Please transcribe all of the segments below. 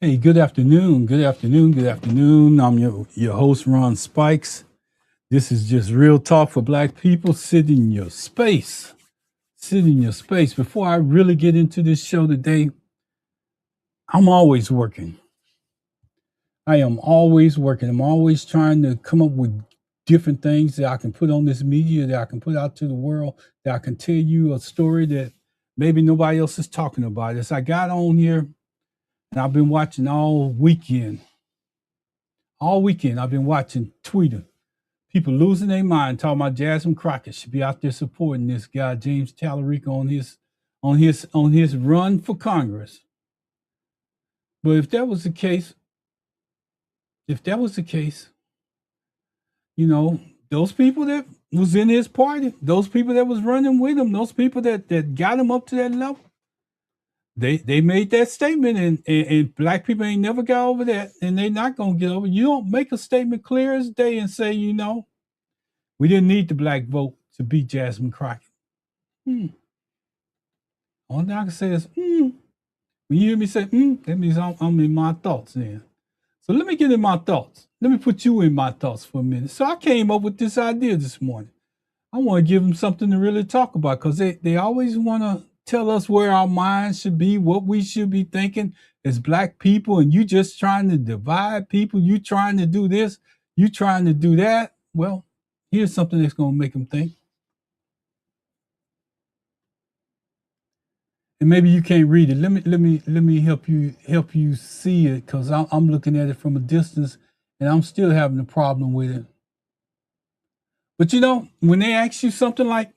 Hey, good afternoon. Good afternoon. Good afternoon. I'm your host, Ron Spikes. This is just real talk for Black people. Sit in your space. Sit in your space. Before I really get into this show today, I'm always working. I am always working. I'm always trying to come up with different things that I can put on this media, that I can put out to the world, that I can tell you a story that maybe nobody else is talking about. As I got on here, and I've been watching all weekend. All weekend, I've been watching Twitter. People losing their mind talking about Jasmine Crockett should be out there supporting this guy James Tallarico on his run for Congress. But if that was the case, you know, those people that was in his party, those people that was running with him, those people that got him up to that level, they made that statement, and Black people ain't never got over that, and they not gonna get over it. You don't make a statement clear as day and say, we didn't need the Black vote to beat Jasmine Crockett. Only thing I can say is, when you hear me say, that means I'm in my thoughts then. So let me get in my thoughts. Let me put you in my thoughts for a minute. So I came up with this idea this morning. I want to give them something to really talk about, because they always want to tell us where our minds should be, what we should be thinking as Black people, and you just trying to divide people. You trying to do this, you trying to do that. Well, here's something that's going to make them think. And maybe you can't read it. Let me help you see it, because I'm looking at it from a distance, and I'm still having a problem with it. But when they ask you something like,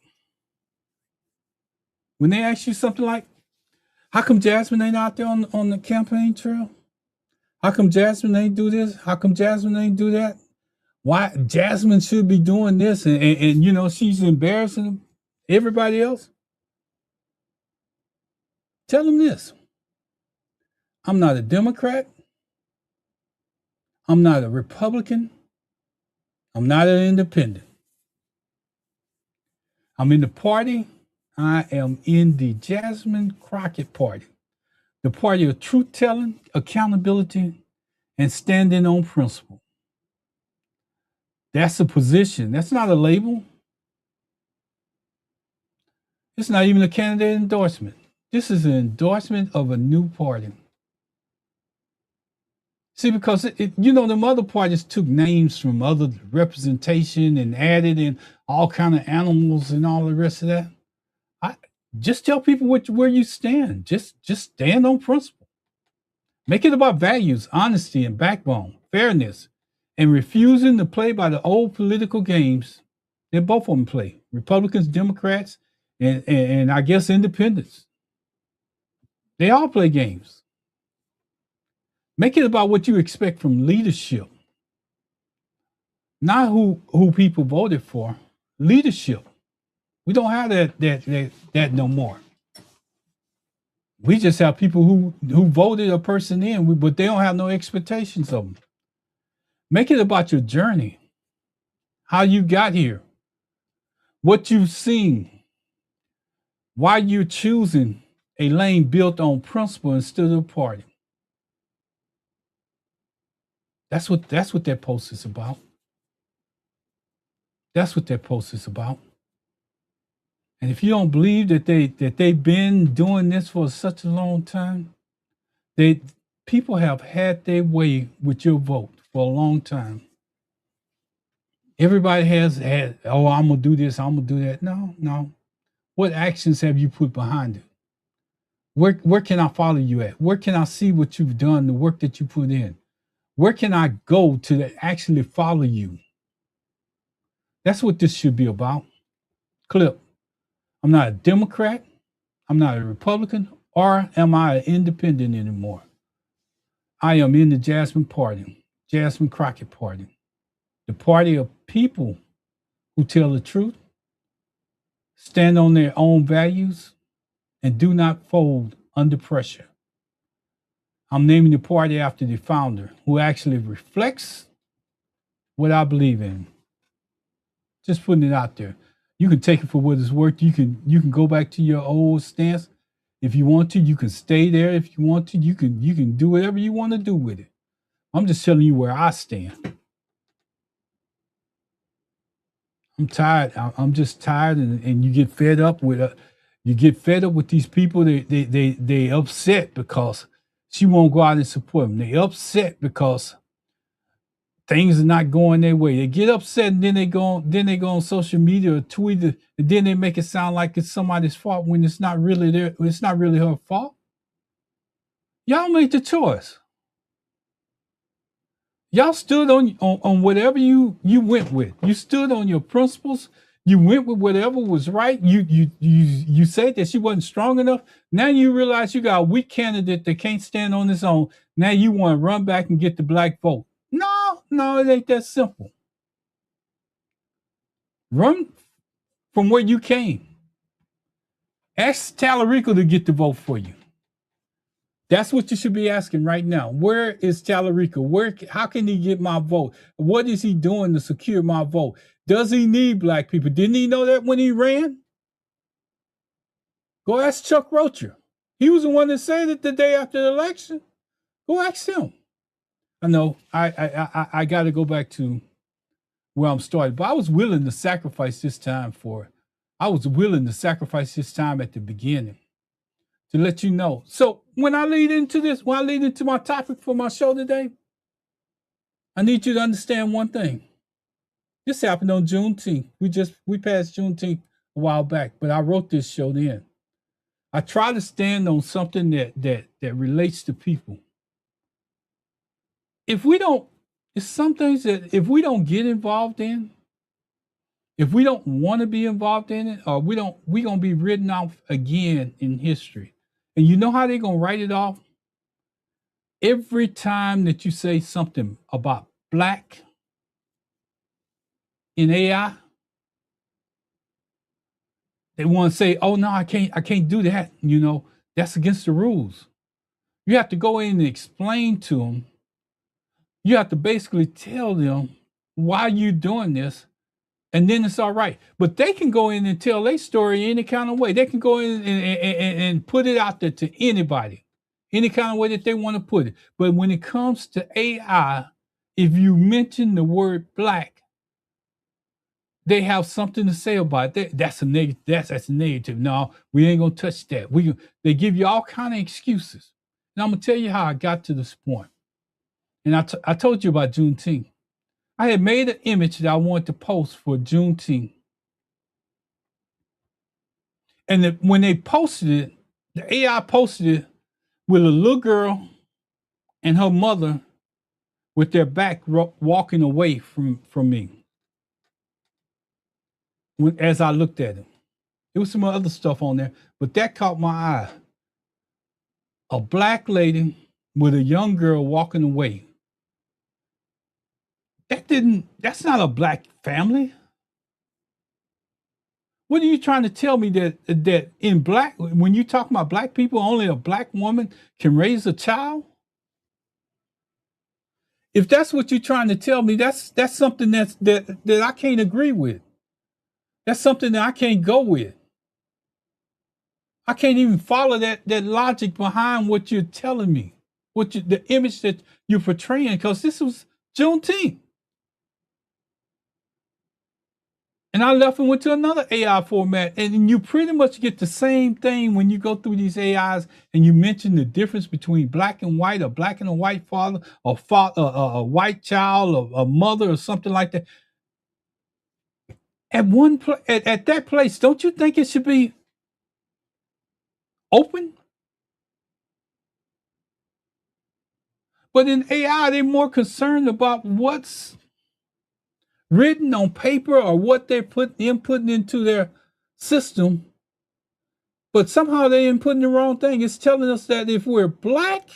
how come Jasmine ain't out there on the campaign trail? How come Jasmine ain't do this? How come Jasmine ain't do that? Why Jasmine should be doing this, and she's embarrassing everybody else? Tell them this. I'm not a Democrat. I'm not a Republican. I'm not an independent. I'm in the party. I am in the Jasmine Crockett Party, the party of truth telling, accountability, and standing on principle. That's a position. That's not a label. It's not even a candidate endorsement. This is an endorsement of a new party. See, because them other parties took names from other representation and added in all kind of animals and all the rest of that. Just tell people where you stand. Just stand on principle. Make it about values, honesty, and backbone, fairness, and refusing to play by the old political games that both of them play. Republicans, Democrats, and I guess independents. They all play games. Make it about what you expect from leadership, not who people voted for. Leadership. We don't have that no more. We just have people who voted a person in, but they don't have no expectations of them. Make it about your journey, how you got here, what you've seen, why you're choosing a lane built on principle instead of party. That's what that post is about. That's what that post is about. And if you don't believe that they've been doing this for such a long time, people have had their way with your vote for a long time. Everybody has had, I'm gonna do this, I'm gonna do that. No. What actions have you put behind it? Where can I follow you at? Where can I see what you've done, the work that you put in? Where can I go to actually follow you? That's what this should be about. Clip. I'm not a Democrat. I'm not a Republican, or am I an independent anymore? I am in the Jasmine Party, Jasmine Crockett Party, the party of people who tell the truth, stand on their own values, and do not fold under pressure. I'm naming the party after the founder, who actually reflects what I believe in. Just putting it out there. You can take it for what it's worth. You can go back to your old stance. If you want to, you can stay there. If you want to, you can do whatever you want to do with it. I'm just telling you where I stand. I'm tired. I'm just tired, and you get fed up with you get fed up with these people. They upset because she won't go out and support them. They upset because things are not going their way. They get upset, and then they go on social media or Twitter, and then they make it sound like it's somebody's fault when it's not really their. It's not really her fault. Y'all made the choice. Y'all stood on whatever you went with. You stood on your principles. You went with whatever was right. You said that she wasn't strong enough. Now you realize you got a weak candidate that can't stand on his own. Now you want to run back and get the black vote. No, no, it ain't that simple. Run from where you came. Ask Tallarico to get the vote for you. That's what you should be asking right now. Where is Tallarico? How can he get my vote? What is he doing to secure my vote? Does he need black people? Didn't he know that when he ran? Go ask Chuck Rocher. He was the one that said it the day after the election. Go ask him. I know I got to go back to where I'm started, but I was willing to sacrifice this time for it. I was willing to sacrifice this time at the beginning to let you know. So when I lead into this, when I lead into my topic for my show today, I need you to understand one thing. This happened on Juneteenth. We passed Juneteenth a while back, but I wrote this show then. I try to stand on something that relates to people. If we don't, it's some things that if we don't get involved in, if we don't want to be involved in it, or we're gonna be written off again in history. And you know how they're gonna write it off? Every time that you say something about black in AI, they want to say, "Oh no, I can't do that." That's against the rules. You have to go in and explain to them. You have to basically tell them why you're doing this, and then it's all right. But they can go in and tell their story any kind of way. They can go in and put it out there to anybody, any kind of way that they want to put it. But when it comes to AI, if you mention the word black, they have something to say about it. That's a negative. That's a negative. No, we ain't gonna touch that. They give you all kind of excuses. And I'm gonna tell you how I got to this point. And I told you about Juneteenth. I had made an image that I wanted to post for Juneteenth. And when they posted it, the AI posted it with a little girl and her mother with their back walking away from me. As I looked at it, there was some other stuff on there, but that caught my eye. A black lady with a young girl walking away. That's not a black family. What are you trying to tell me that in black, when you talk about black people, only a black woman can raise a child? If that's what you're trying to tell me, that's something that I can't agree with. That's something that I can't go with. I can't even follow that logic behind what you're telling me, the image that you're portraying, because this was Juneteenth. And I left and went to another AI format. And you pretty much get the same thing when you go through these AIs and you mention the difference between black and white, or black and a white father, or a white child, or a mother, or something like that. At that place, don't you think it should be open? But in AI, they're more concerned about what's written on paper or what they're inputting into their system. But somehow they're inputting the wrong thing. It's telling us that if we're black,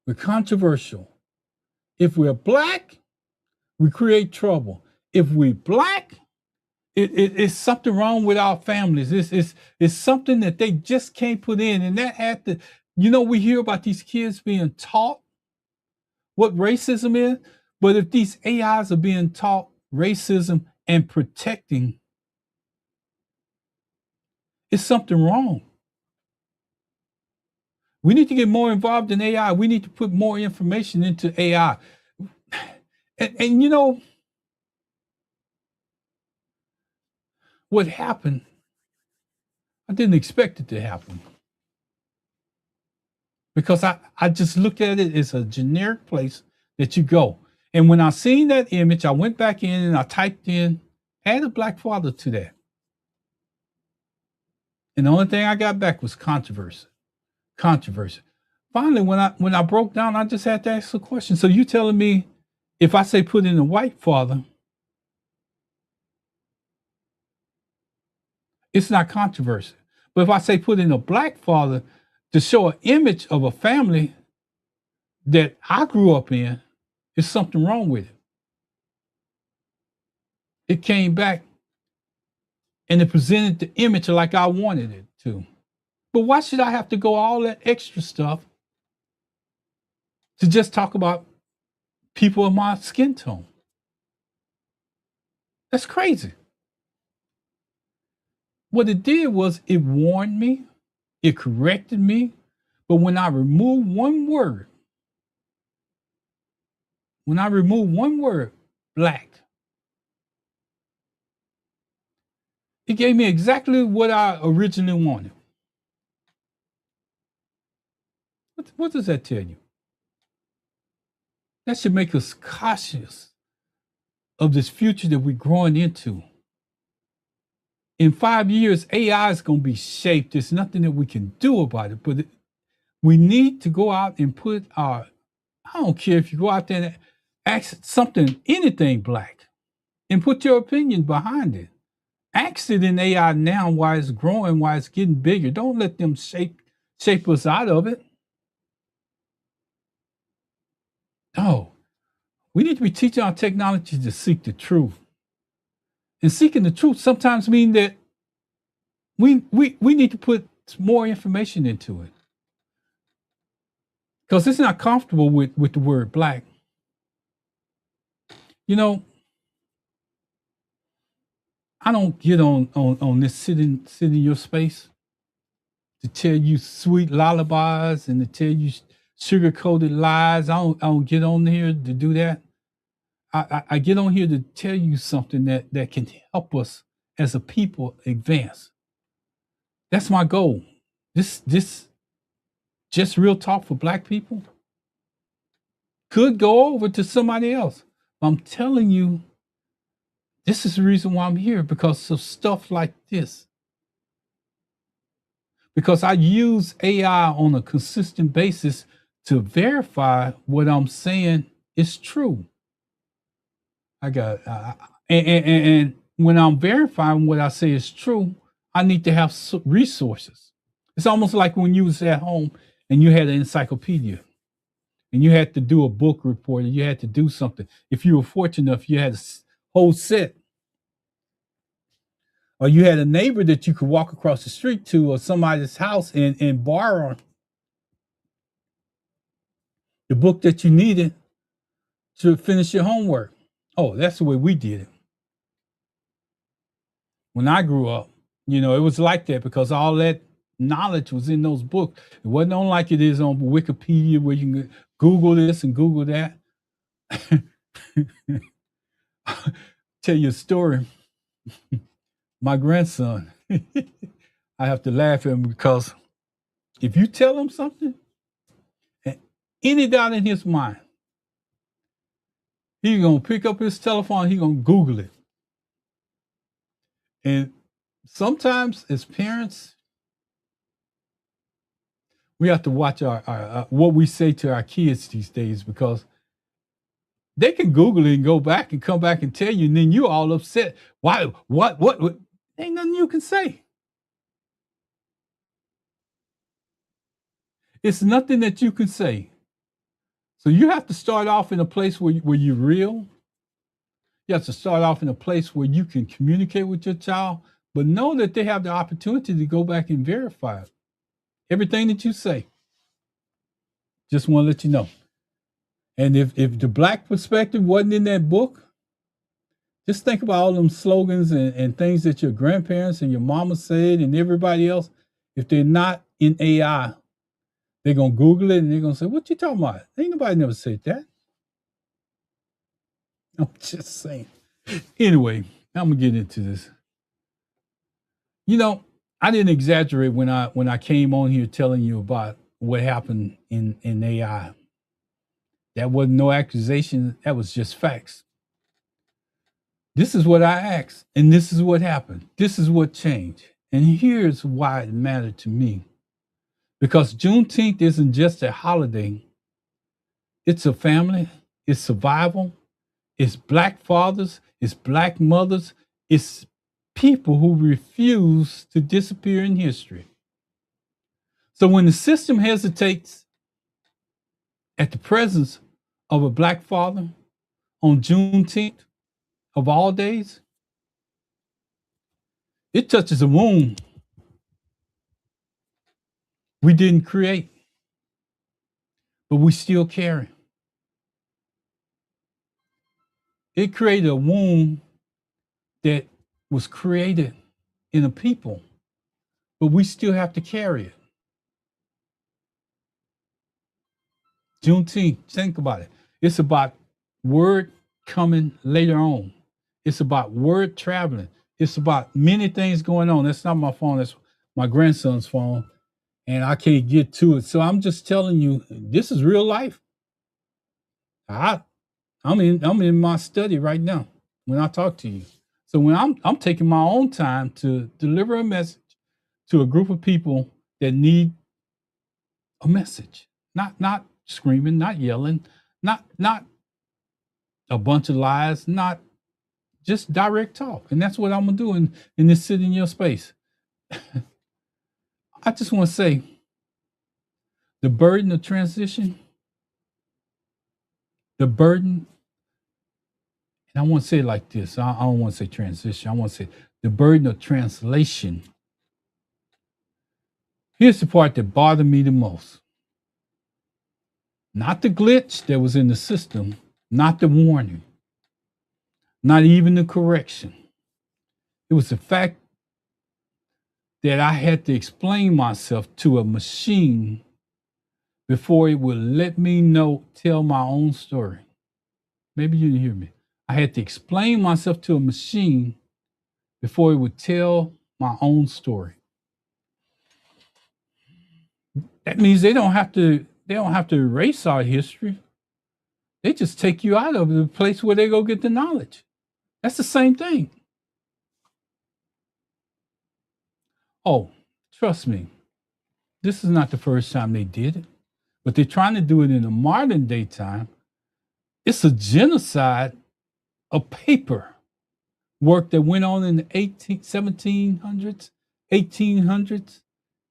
we're controversial. If we're black, we create trouble. If we're black, it's something wrong with our families. It's something that they just can't put in. And that had to, we hear about these kids being taught what racism is. But if these AIs are being taught racism and protecting, It's something wrong. We need to get more involved in AI. We need to put more information into AI. And you know what happened? I didn't expect it to happen because I just looked at it as a generic place that you go. And when I seen that image, I went back in and I typed in, add a black father to that. And the only thing I got back was controversy. Controversy. Finally, when I broke down, I just had to ask a question. So you telling me if I say put in a white father, it's not controversy. But if I say put in a black father to show an image of a family that I grew up in, there's something wrong with it. It came back and it presented the image like I wanted it to. But why should I have to go all that extra stuff to just talk about people of my skin tone? That's crazy. What it did was it warned me, it corrected me, but when I removed one word, black, it gave me exactly what I originally wanted. What does that tell you? That should make us cautious of this future that we're growing into. In 5 years, AI is going to be shaped. There's nothing that we can do about it, but we need to go out and put our, I don't care if you go out there and ask something, anything black, and put your opinion behind it. Ask it in AI now while it's growing, while it's getting bigger. Don't let them shape us out of it. No, we need to be teaching our technology to seek the truth. And seeking the truth sometimes means that we need to put more information into it. Because it's not comfortable with the word black. You know, I don't get on this sit in your space to tell you sweet lullabies and to tell you sugar coated lies. I don't get on here to do that. I get on here to tell you something that can help us as a people advance. That's my goal. This just real talk for black people could go over to somebody else. I'm telling you, this is the reason why I'm here, because of stuff like this. Because I use AI on a consistent basis to verify what I'm saying is true. I got, and when I'm verifying what I say is true, I need to have resources. It's almost like when you was at home and you had an encyclopedia and you had to do a book report and you had to do something. If you were fortunate enough, you had a whole set. Or you had a neighbor that you could walk across the street to, or somebody's house and borrow the book that you needed to finish your homework. Oh, that's the way we did it. When I grew up, it was like that because all that knowledge was in those books. It wasn't on like it is on Wikipedia where you can Google this and Google that. Tell you a story. My grandson, I have to laugh at him because if you tell him something, any doubt in his mind, he's going to pick up his telephone, he's going to Google it. And sometimes as parents, we have to watch our what we say to our kids these days, because they can Google it and go back and come back and tell you, and then you're all upset. Why? What? Ain't nothing you can say. It's nothing that you can say. So you have to start off in a place where you're real. You have to start off in a place where you can communicate with your child, but know that they have the opportunity to go back and verify it. Everything that you say. Just want to let you know. And if the black perspective wasn't in that book, Just think about all them slogans and things that your grandparents and your mama said and everybody else. If they're not in AI, they're gonna Google it and they're gonna say, "What you talking about? Ain't nobody never said that." I'm just saying. Anyway, I'm gonna get into this. You know, I didn't exaggerate when I came on here telling you about what happened in AI. That wasn't no accusation. That was just facts. This is what I asked, and this is what happened. This is what changed. And here's why it mattered to me. Because Juneteenth isn't just a holiday, it's a family, it's survival, it's Black fathers, it's Black mothers, it's people who refuse to disappear in history. So when the system hesitates at the presence of a Black father on Juneteenth of all days, it touches a wound we didn't create, but we still carry. It created a wound that was created in a people, but we still have to carry it. Juneteenth, think about it. It's about word coming later on. It's about word traveling. It's about many things going on. That's not my phone, that's my grandson's phone, and I can't get to it. So I'm just telling you, this is real life. I'm in my study right now when I talk to you. So when I'm taking my own time to deliver a message to a group of people that need a message, not screaming, not yelling, not a bunch of lies, not just direct talk. And that's what I'm gonna do in this Sit in Your Space. I just want to say the burden of transition, the burden, and I want to say it like this. I don't want to say transition. I want to say the burden of translation. Here's the part that bothered me the most. Not the glitch that was in the system, not the warning, not even the correction. It was the fact that I had to explain myself to a machine before it would let me tell my own story. Maybe you didn't hear me. I had to explain myself to a machine before it would tell my own story. That means they don't have to erase our history. They just take you out of the place where they go get the knowledge. That's the same thing. Oh, trust me, this is not the first time they did it, but they're trying to do it in the modern day time. It's a genocide of paper work that went on in the 1700s, 1800s,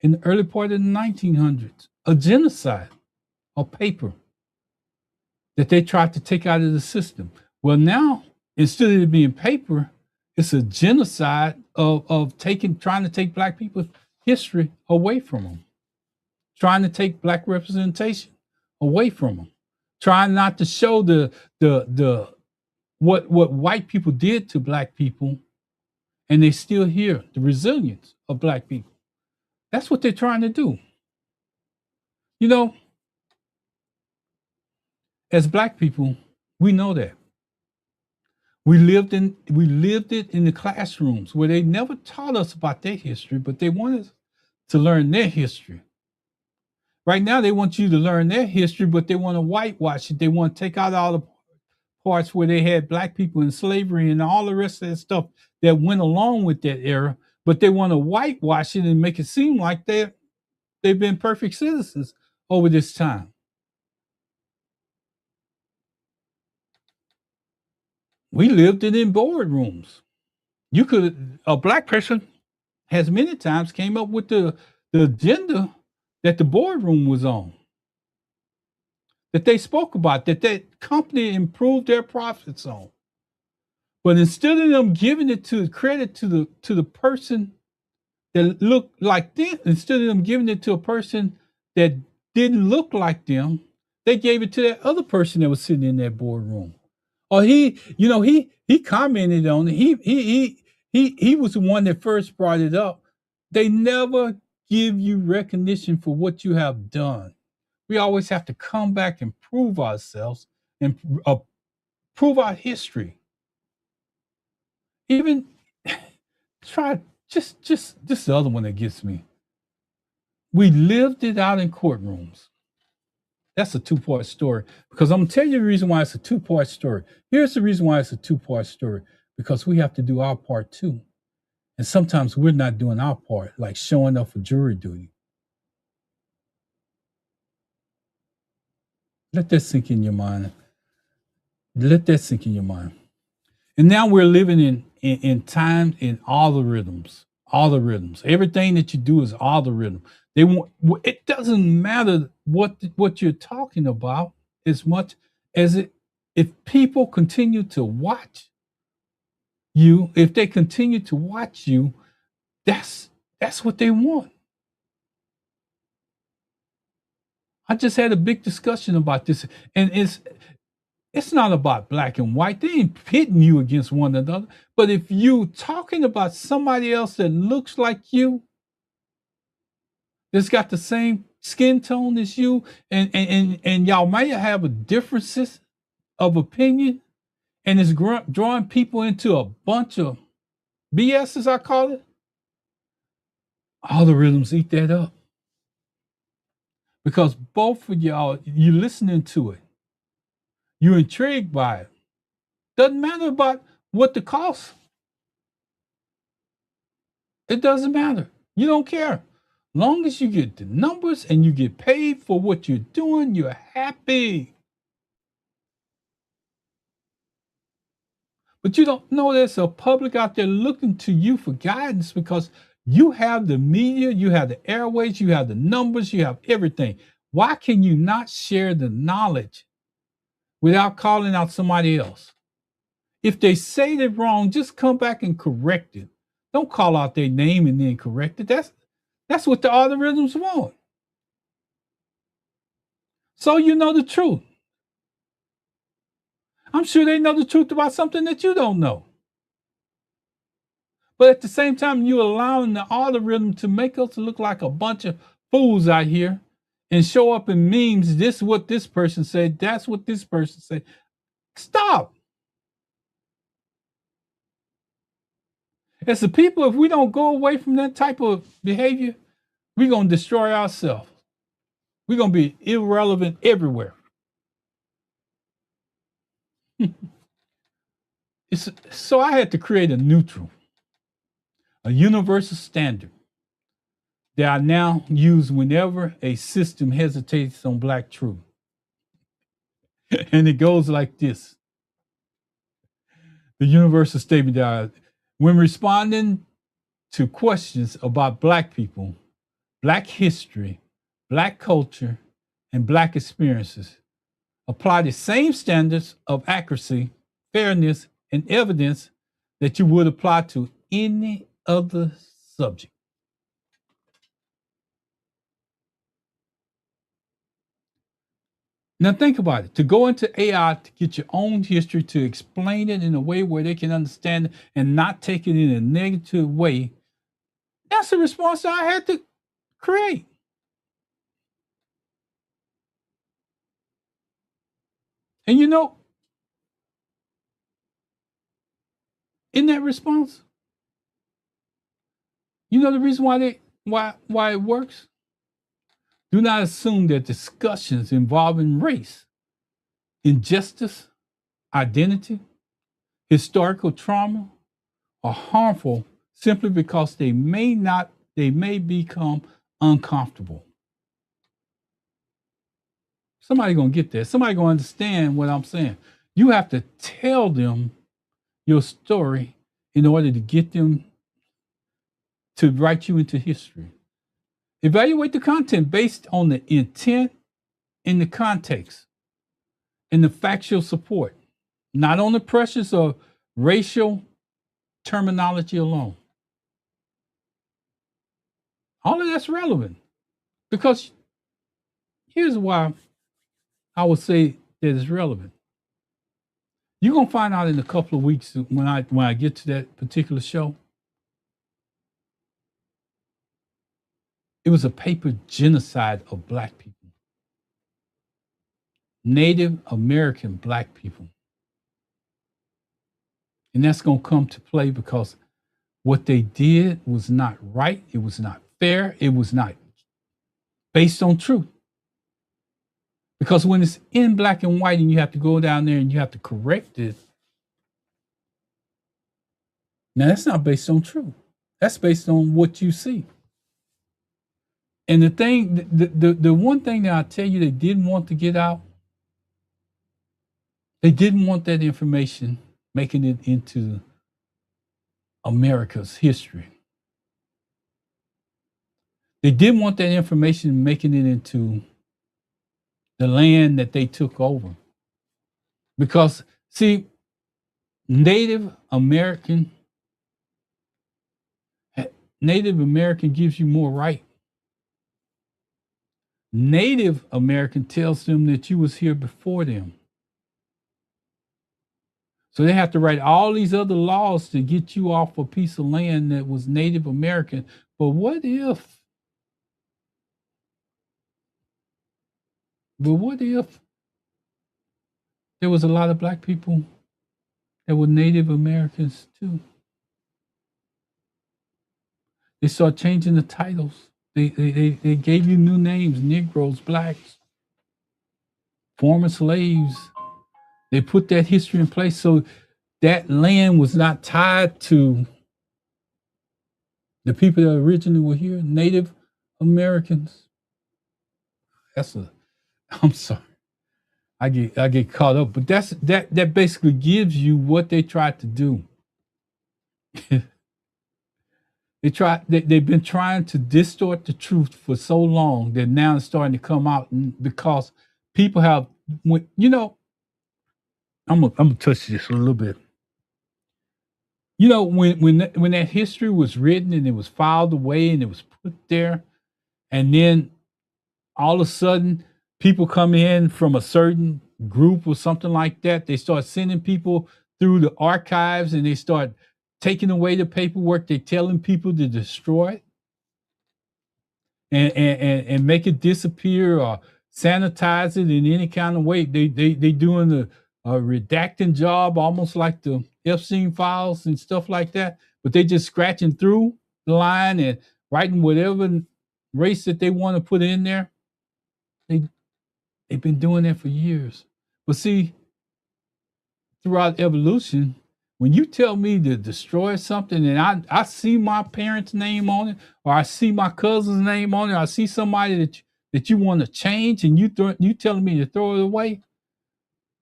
in the early part of the 1900s. A genocide of paper that they tried to take out of the system. Well, now, instead of it being paper, it's a genocide of trying to take Black people's history away from them, trying to take Black representation away from them, trying not to show what white people did to Black people, and they still hear the resilience of Black people. That's what they're trying to do. You know, as Black people, we know that. We lived it in the classrooms where they never taught us about their history, but they wanted us to learn their history. Right now, they want you to learn their history, but they want to whitewash it. They want to take out all the parts where they had Black people in slavery and all the rest of that stuff that went along with that era, but they want to whitewash it and make it seem like they've been perfect citizens over this time. We lived it in boardrooms. A Black person has many times came up with the agenda that the boardroom was on, that they spoke about, that company improved their profits on. But instead of them giving it to credit to the person that looked like them, instead of them giving it to a person that didn't look like them, they gave it to that other person that was sitting in that boardroom. Or he commented on it. He was the one that first brought it up. They never give you recognition for what you have done. We always have to come back and prove ourselves and prove our history. Even try just this is the other one that gets me. We lived it out in courtrooms. That's a two-part story. Because I'm gonna tell you the reason why it's a two-part story. Here's the reason why it's a two-part story. Because we have to do our part too. And sometimes we're not doing our part, like showing up for jury duty. Let that sink in your mind. Let that sink in your mind. And now we're living in time in all the rhythms. All the rhythms. Everything that you do is all the rhythm. They want it doesn't matter what you're talking about as much as it if people continue to watch you, if they continue to watch you, that's what they want. I just had a big discussion about this, and it's not about black and white. They ain't pitting you against one another. But if you talking about somebody else that looks like you, that's got the same skin tone as you, and y'all might have a differences of opinion, and it's drawing people into a bunch of BS, as I call it. All the rhythms eat that up because both of y'all, you listening to it, you're intrigued by it. Doesn't matter about what the cost. It doesn't matter. You don't care. Long as you get the numbers and you get paid for what you're doing, you're happy. But you don't know there's a public out there looking to you for guidance because you have the media, you have the airways, you have the numbers, you have everything. Why can you not share the knowledge without calling out somebody else? If they say they're wrong, just come back and correct it. Don't call out their name and then correct it. That's what the algorithms want. So you know the truth. I'm sure they know the truth about something that you don't know. But at the same time, you're allowing the algorithm to make us look like a bunch of fools out here and show up in memes. This is what this person said. That's what this person said. Stop. As the people, if we don't go away from that type of behavior, we're going to destroy ourselves. We're going to be irrelevant everywhere. So I had to create a neutral, a universal standard that I now use whenever a system hesitates on black truth. And it goes like this. The universal statement that when responding to questions about black people, black history, black culture, and black experiences, apply the same standards of accuracy, fairness, and evidence that you would apply to any other subject. Now think about it. To go into AI to get your own history, to explain it in a way where they can understand it and not take it in a negative way, that's the response that I had to create. And in that response, the reason why it works? Do not assume that discussions involving race, injustice, identity, historical trauma are harmful simply because they may become uncomfortable. Somebody gonna get that. Somebody gonna understand what I'm saying. You have to tell them your story in order to get them to write you into history. Evaluate the content based on the intent and the context and the factual support, not on the pressures of racial terminology alone. All of that's relevant because here's why I would say that it's relevant. You're gonna find out in a couple of weeks when I get to that particular show. It was a paper genocide of black people, Native American black people. And that's gonna come to play because what they did was not right, it was not fair, it was not based on truth. Because when it's in black and white and you have to go down there and you have to correct it, now that's not based on truth. That's based on what you see. And the one thing that I tell you they didn't want to get out, they didn't want that information making it into America's history. They didn't want that information making it into the land that they took over. Because, see, Native American gives you more right. Native American tells them that you was here before them. So they have to write all these other laws to get you off a piece of land that was Native American. But what if there was a lot of black people that were Native Americans too? They start changing the titles. They gave you new names: Negroes, blacks, former slaves. They put that history in place so that land was not tied to the people that originally were here, Native Americans. I'm sorry. I get caught up, but that basically gives you what they tried to do. They've been trying to distort the truth for so long that now it's starting to come out because people have, I'm gonna touch this a little bit. When that history was written and it was filed away and it was put there, and then all of a sudden people come in from a certain group or something like that, they start sending people through the archives and they start taking away the paperwork. They're telling people to destroy it and make it disappear or sanitize it in any kind of way. They doing a redacting job, almost like the Epstein files and stuff like that. But they just scratching through the line and writing whatever race that they want to put in there. They've been doing that for years. But see, throughout evolution, when you tell me to destroy something and I see my parents' name on it, or I see my cousin's name on it, or I see somebody that you want to change and you telling me to throw it away,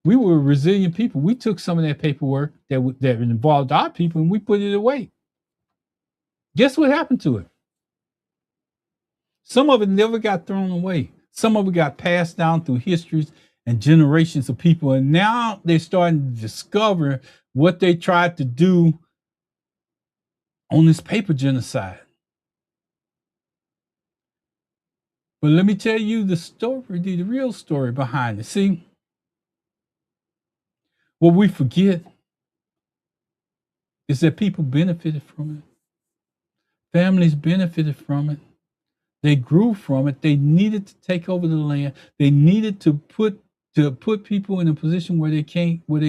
we were resilient people. We took some of that paperwork that involved our people and we put it away. Guess what happened to it? Some of it never got thrown away. Some of it got passed down through histories and generations of people. And now they're starting to discover what they tried to do on this paper genocide. But let me tell you the story, the real story behind it. See, what we forget is that people benefited from it. Families benefited from it. They grew from it. They needed to take over the land. They needed to put people in a position where they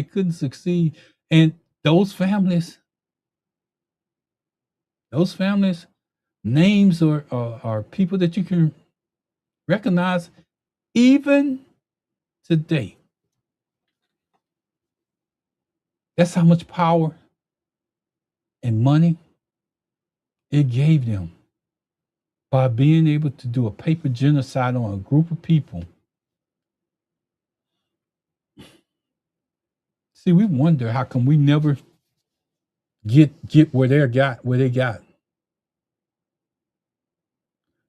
couldn't succeed. And those families, names are people that you can recognize even today. That's how much power and money it gave them by being able to do a paper genocide on a group of people. See, we wonder how come we never get where they got.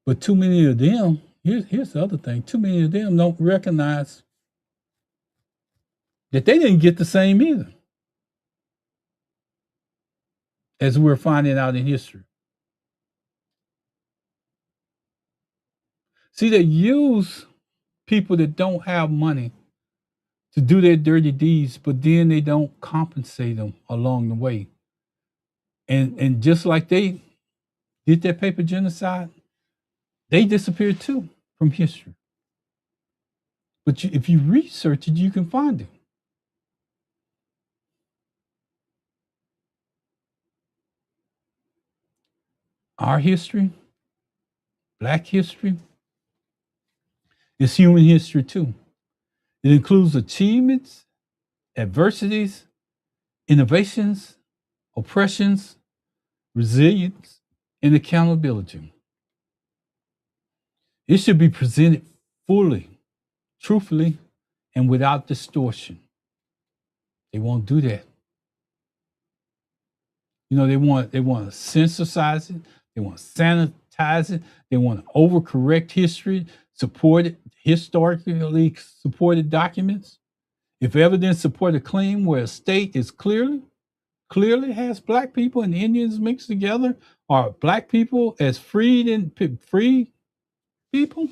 But too many of them, here's the other thing, too many of them don't recognize that they didn't get the same either, as we're finding out in history. See, they use people that don't have money to do their dirty deeds, but then they don't compensate them along the way. And just like they did that paper genocide, they disappeared too from history. But if you research it, you can find it. Our history, Black history, is human history too. It includes achievements, adversities, innovations, oppressions, resilience, and accountability. It should be presented fully, truthfully, and without distortion. They won't do that. They want to censorize it. They want to sanitize it. They want to overcorrect history, historically supported documents. If evidence support a claim where a state is clearly has Black people and Indians mixed together, or Black people as free people,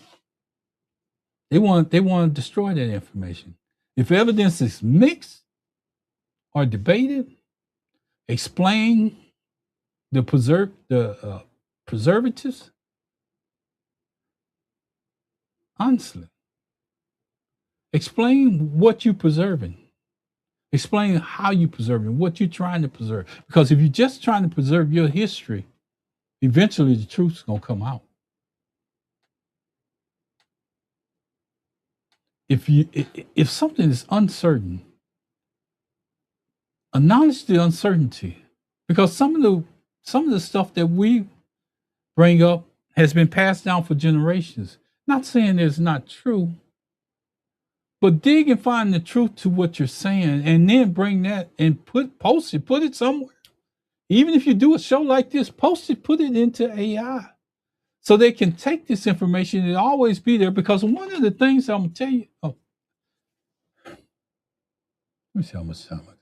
they want to destroy that information. If evidence is mixed or debated, explain the preservatives honestly. Explain what you're preserving. Explain how you preserve it, what you're trying to preserve. Because if you're just trying to preserve your history, eventually the truth's gonna come out. If something is uncertain, acknowledge the uncertainty, because some of the stuff that we bring up has been passed down for generations. Not saying it's not true, but dig and find the truth to what you're saying, and then bring that and put it somewhere. Even if you do a show like this, post it, put it into AI, so they can take this information and always be there. Because one of the things I'm gonna tell you, let me see how much time I got.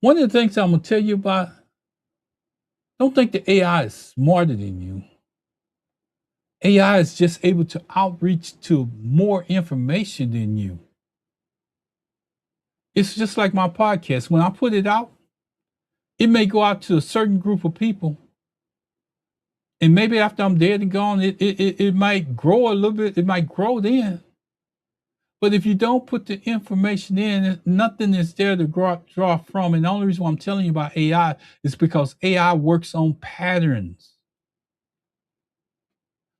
One of the things I'm gonna tell you about, don't think the AI is smarter than you. AI is just able to outreach to more information than you. It's just like my podcast. When I put it out, it may go out to a certain group of people. And maybe after I'm dead and gone, it might grow a little bit. It might grow then. But if you don't put the information in, nothing is there to draw from. And the only reason why I'm telling you about AI is because AI works on patterns.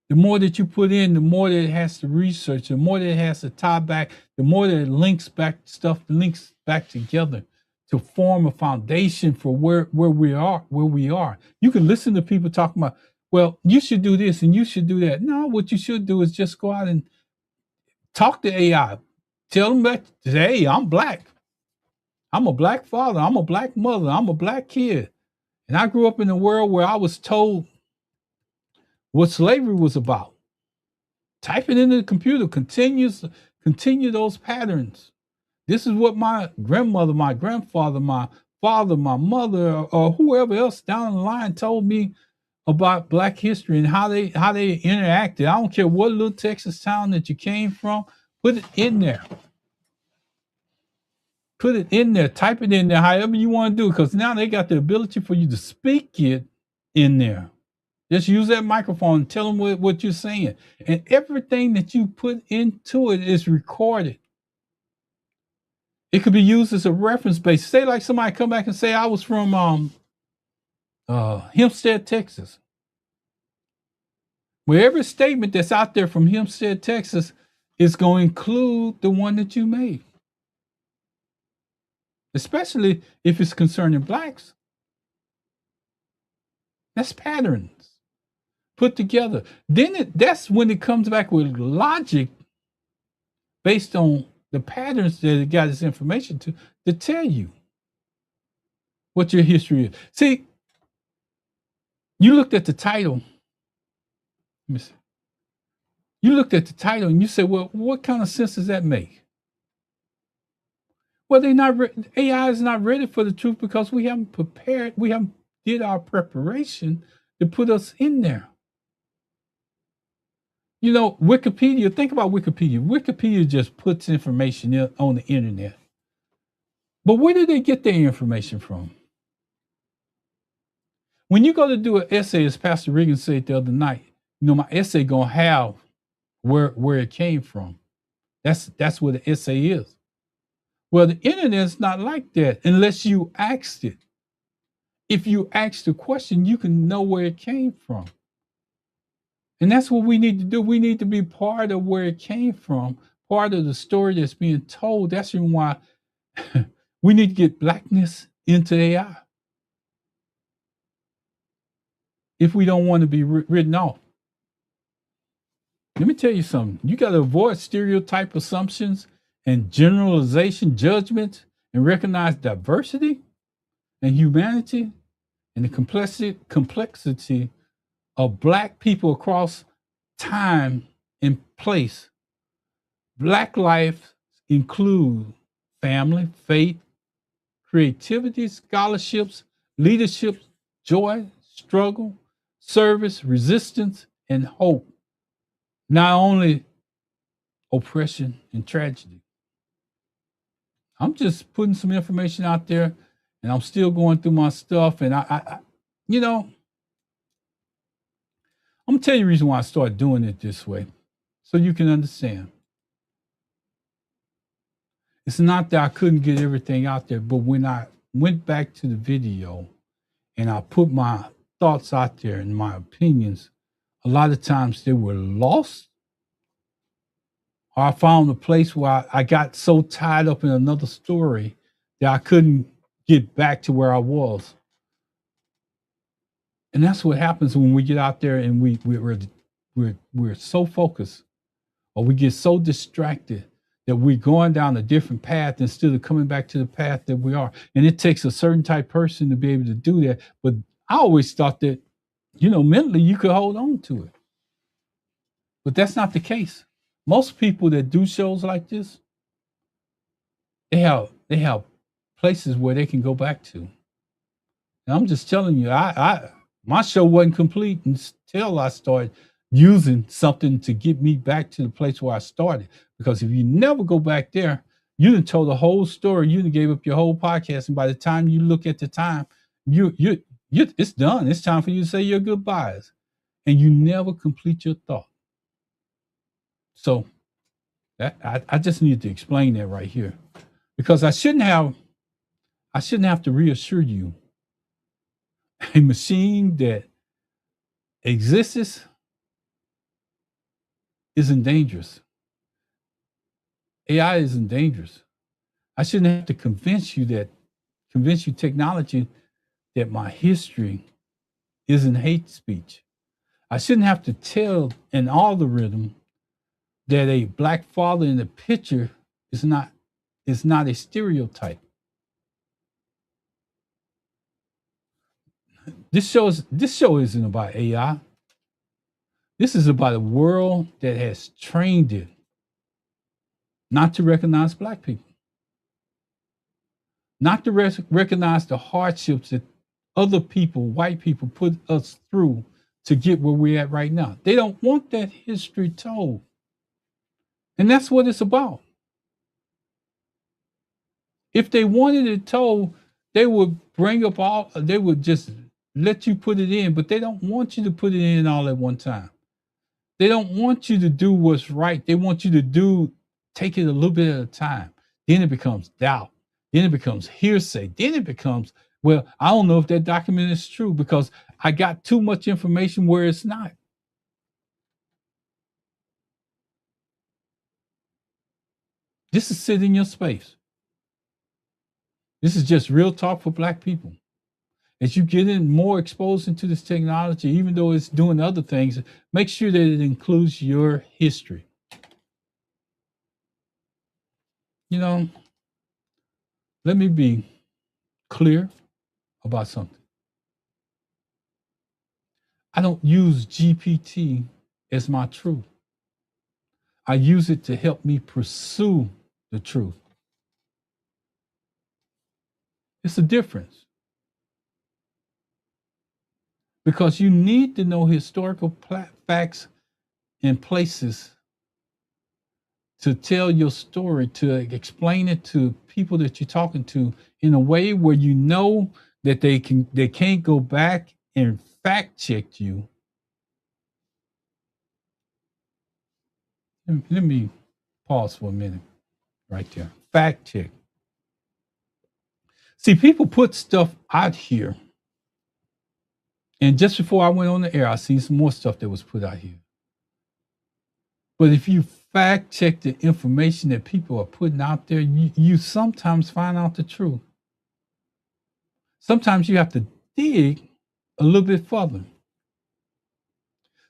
The more that you put in, the more that it has to research, the more that it has to tie back, the more that it links back together to form a foundation for where we are. You can listen to people talking about, well, you should do this and you should do that. No, what you should do is just go out and talk to AI. Tell them that, hey, I'm Black. I'm a Black father. I'm a Black mother. I'm a Black kid. And I grew up in a world where I was told what slavery was about. Type it into the computer, continue those patterns. This is what my grandmother, my grandfather, my father, my mother, or whoever else down the line told me about Black history and how they interacted. I don't care what little Texas town that you came from, put it in there. Put it in there, type it in there, however you want to do, because now they got the ability for you to speak it in there. Just use that microphone and tell them what you're saying. And everything that you put into it is recorded. It could be used as a reference base. Say like somebody come back and say, I was from Hempstead, Texas. Well, every statement that's out there from Hempstead, Texas is going to include the one that you made. Especially if it's concerning Blacks. That's patterns put together. Then that's when it comes back with logic based on the patterns that it got this information to tell you what your history is. See, you looked at the title. Let me see. You looked at the title and you said, well, what kind of sense does that make? Well, AI is not ready for the truth because we haven't prepared, we haven't did our preparation to put us in there. You know, Wikipedia, think about Wikipedia. Wikipedia just puts information on the internet. But where did they get their information from? When you go to do an essay, as Pastor Regan said the other night, you know, my essay gonna have where it came from. That's what the essay is. Well, the internet's not like that unless you asked it. If you ask the question, you can know where it came from. And that's what we need to do. We need to be part of where it came from, part of the story that's being told. That's the reason why we need to get blackness into AI if we don't want to be written off. Let me tell you something. You got to avoid stereotype assumptions and generalization judgments and recognize diversity and humanity and the complexity of Black people across time and place. Black life include family, faith, creativity, scholarships, leadership, joy, struggle, service, resistance, and hope. Not only oppression and tragedy. I'm just putting some information out there, and I'm still going through my stuff. And you know, I'm gonna tell you the reason why I started doing it this way, so you can understand. It's not that I couldn't get everything out there, but when I went back to the video and I put my thoughts out there and my opinions, a lot of times they were lost. Or I found a place where I got so tied up in another story that I couldn't get back to where I was. And that's what happens when we get out there and we're so focused, or we get so distracted that we're going down a different path instead of coming back to the path that we are. And it takes a certain type person to be able to do that. But I always thought that, you know, mentally you could hold on to it. But that's not the case. Most people that do shows like this, they have places where they can go back to. And I'm just telling you, I my show wasn't complete until I started using something to get me back to the place where I started. Because if you never go back there, you done told the whole story, you done gave up your whole podcast, and by the time you look at the time, you it's done. It's time for you to say your goodbyes, and you never complete your thought. So I just need to explain that right here, because I shouldn't have to reassure you. A machine that exists isn't dangerous. AI isn't dangerous. I shouldn't have to convince you technology, that my history isn't hate speech. I shouldn't have to tell an algorithm that a Black father in the picture is not a stereotype. This show isn't about AI. This is about a world that has trained it not to recognize Black people, not to recognize the hardships that other people, white people, put us through to get where we're at right now. They don't want that history told. And that's what it's about. If they wanted it told, they would they would just let you put it in, but they don't want you to put it in all at one time. They don't want you to do what's right. They want you to take it a little bit at a time. Then it becomes doubt. Then it becomes hearsay. Then it becomes, well, I don't know if that document is true because I got too much information where it's not. This is sit in your space. This is just real talk for Black people. As you get in more exposed into this technology, even though it's doing other things, make sure that it includes your history. You know, let me be clear about something. I don't use GPT as my truth. I use it to help me pursue the truth. It's a difference. Because you need to know historical facts in places to tell your story, to explain it to people that you're talking to in a way where you know that they can't go back and fact check you. Let me pause for a minute right there. Fact check. See, people put stuff out here. And just before I went on the air, I seen some more stuff that was put out here. But if you fact check the information that people are putting out there, you sometimes find out the truth. Sometimes you have to dig a little bit further.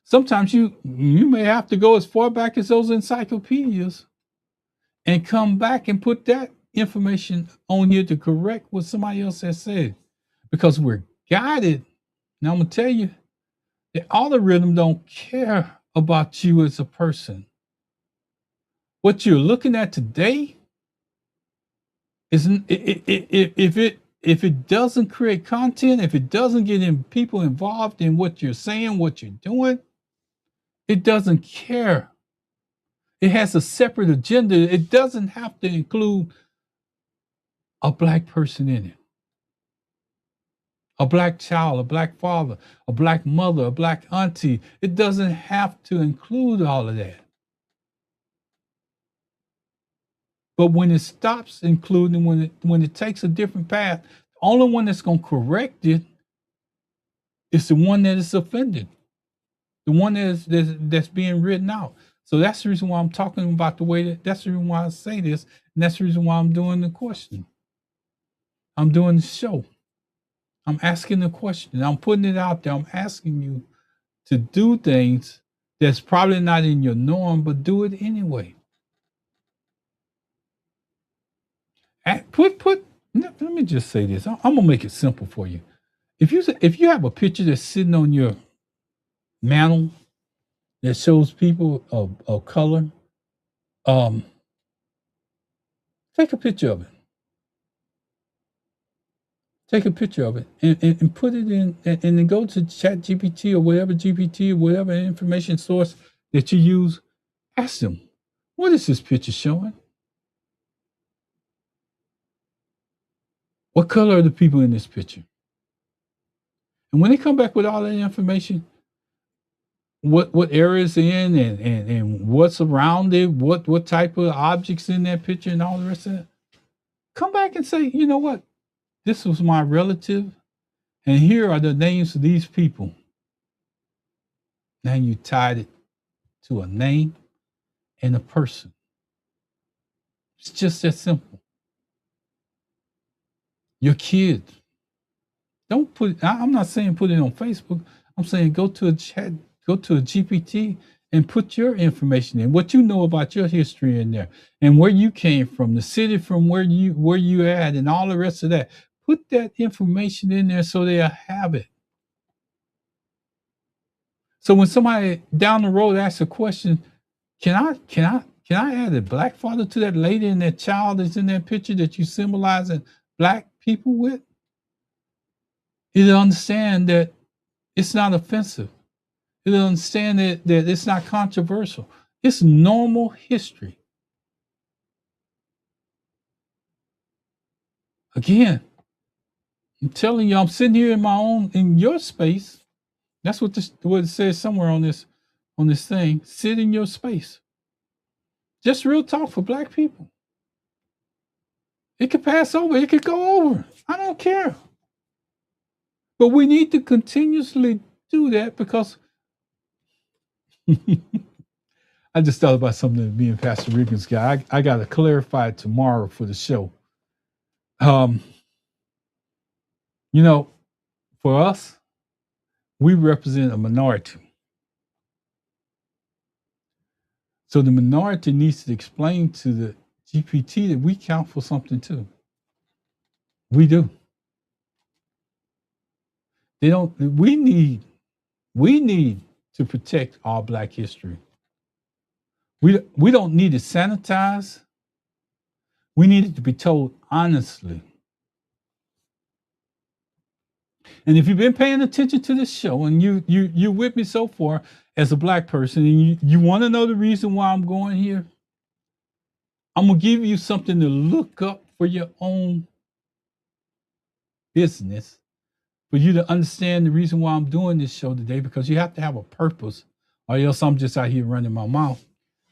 Sometimes you may have to go as far back as those encyclopedias and come back and put that information on here to correct what somebody else has said. Because we're guided. Now I'm gonna tell you, the algorithm don't care about you as a person. What you're looking at today isn't if it doesn't create content, if it doesn't get people involved in what you're saying, what you're doing, it doesn't care. It has a separate agenda. It doesn't have to include a black person in it. A black child, a black father, a black mother, a black auntie. It doesn't have to include all of that. But when it stops including, when it takes a different path, the only one that's going to correct it is the one that is offended, the one that's being written out. So that's the reason why I'm talking about the way that's the reason why I say this, and that's the reason why I'm doing the question. I'm doing the show. I'm asking the question. I'm putting it out there. I'm asking you to do things that's probably not in your norm, but do it anyway. Let me just say this. I'm gonna make it simple for you. If you have a picture that's sitting on your mantle that shows people of color, take a picture of it. Take a picture of it and put it in, and then go to Chat GPT or whatever GPT or whatever information source that you use. Ask them, what is this picture showing? What color are the people in this picture? And when they come back with all that information, what areas in and what's around it, what type of objects in that picture and all the rest of it, come back and say, you know what? This was my relative, and here are the names of these people. Now you tied it to a name and a person. It's just that simple. Your kids. Don't put, I'm not saying put it on Facebook. I'm saying go to a chat, go to a GPT and put your information in, what you know about your history in there and where you came from, the city from where you at and all the rest of that. Put that information in there so they'll have it. So when somebody down the road asks a question, can I add a black father to that lady and that child that's in that picture that you symbolizing black people with? You'll understand that it's not offensive. You'll understand that it's not controversial. It's normal history. Again, I'm telling you, I'm sitting here in your space. That's what it says somewhere on this thing. Sit in your space. Just real talk for black people. It could pass over. It could go over. I don't care. But we need to continuously do that because I just thought about something that me and Pastor Regan's guy. I got to clarify it tomorrow for the show. You know, for us, we represent a minority. So the minority needs to explain to the GPT that we count for something too. We do. They don't. We need to protect our Black history. We don't need it sanitized. We need it to be told honestly. And if you've been paying attention to this show and you're with me so far as a black person and you want to know the reason why I'm going here, I'm gonna give you something to look up for your own business, for you to understand the reason why I'm doing this show today, because you have to have a purpose, or else I'm just out here running my mouth.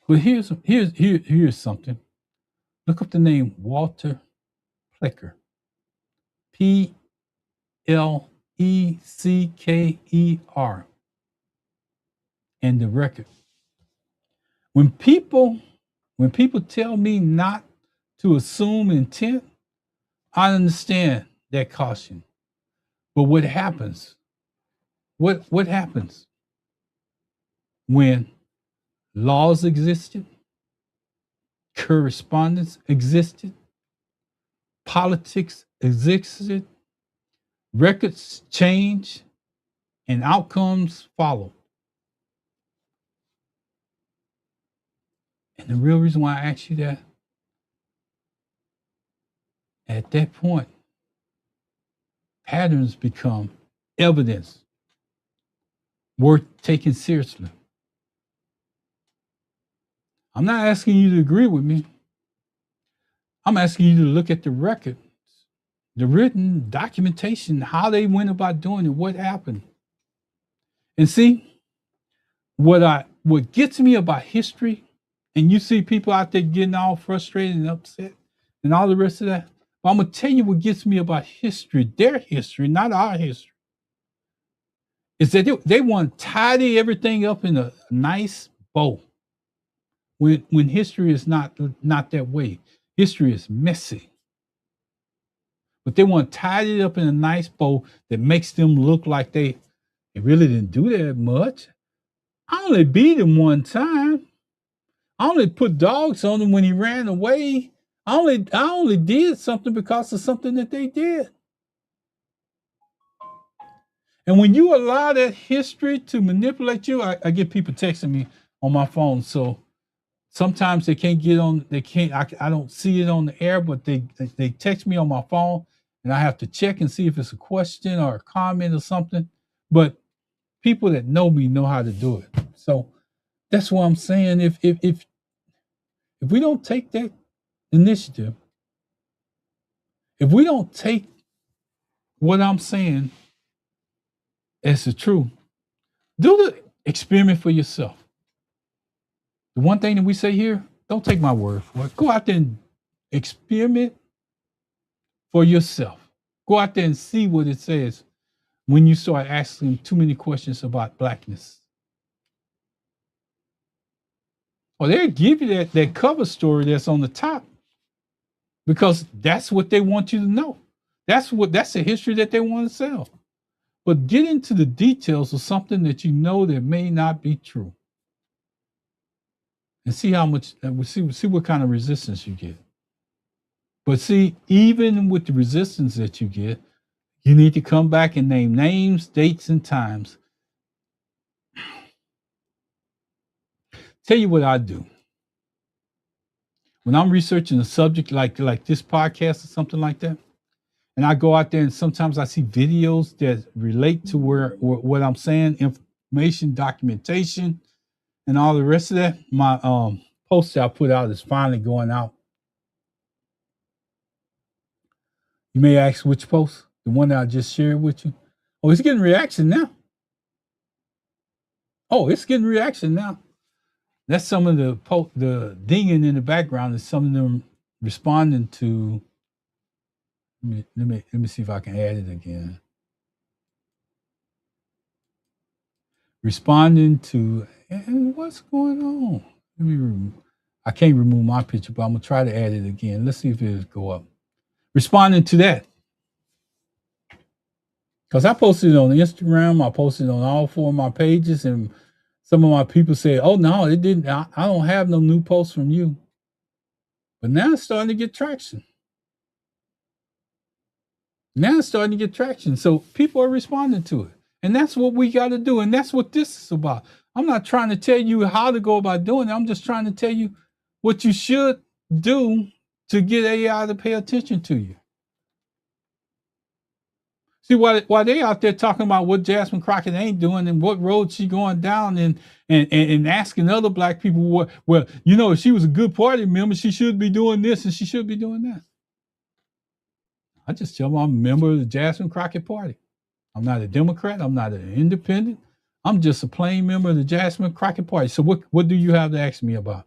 But here's something. Look up the name Walter Plecker. Plecker. And the record. When people tell me not to assume intent, I understand that caution. But what happens? What happens when laws existed, correspondence existed, politics existed, records change, and outcomes follow? And the real reason why I ask you that, at that point, patterns become evidence worth taking seriously. I'm not asking you to agree with me. I'm asking you to look at the record, the written documentation, how they went about doing it, what happened. And see, what gets me about history, and you see people out there getting all frustrated and upset and all the rest of that. But I'm gonna tell you what gets me about history, their history, not our history, is that they want to tidy everything up in a nice bow. When history is not that way. History is messy. But they want to tie it up in a nice bow that makes them look like they really didn't do that much. I only beat him one time. I only put dogs on him when he ran away. I only did something because of something that they did. And when you allow that history to manipulate you, I get people texting me on my phone. So sometimes they can't get on, I don't see it on the air, but they text me on my phone and I have to check and see if it's a question or a comment or something. But people that know me know how to do it. So that's what I'm saying. If we don't take that initiative, if we don't take what I'm saying as the truth, do the experiment for yourself. The one thing that we say here, don't take my word for it. Go out there and experiment for yourself. Go out there and see what it says when you start asking too many questions about blackness. Or they'll give you that cover story that's on the top because that's what they want you to know. That's the history that they want to sell. But get into the details of something that you know that may not be true. And see how much see what kind of resistance you get. But see, even with the resistance that you get, you need to come back and name names, dates, and times. Tell you what I do. When I'm researching a subject like this podcast or something like that, and I go out there and sometimes I see videos that relate to what I'm saying, information, documentation, and all the rest of that. My post that I put out is finally going out. You may ask which post? The one that I just shared with you. Oh, it's getting reaction now. Oh, it's getting reaction now. That's some of the dinging in the background is some of them responding to. Let me see if I can add it again. Responding to, and what's going on? I can't remove my picture, but I'm gonna try to add it again. Let's see if it'll go up. Responding to that. Because I posted it on Instagram, I posted it on all 4 of my pages, and some of my people say, "Oh no, it didn't. I don't have no new posts from you." But now it's starting to get traction. So people are responding to it, and that's what we got to do, and that's what this is about. I'm not trying to tell you how to go about doing it. I'm just trying to tell you what you should do to get AI to pay attention to you. See, while they out there talking about what Jasmine Crockett ain't doing and what road she going down and asking other black people what, well, you know, if she was a good party member, she should be doing this and she should be doing that. I just tell them I'm a member of the Jasmine Crockett Party. I'm not a Democrat. I'm not an independent. I'm just a plain member of the Jasmine Crockett Party. So what do you have to ask me about?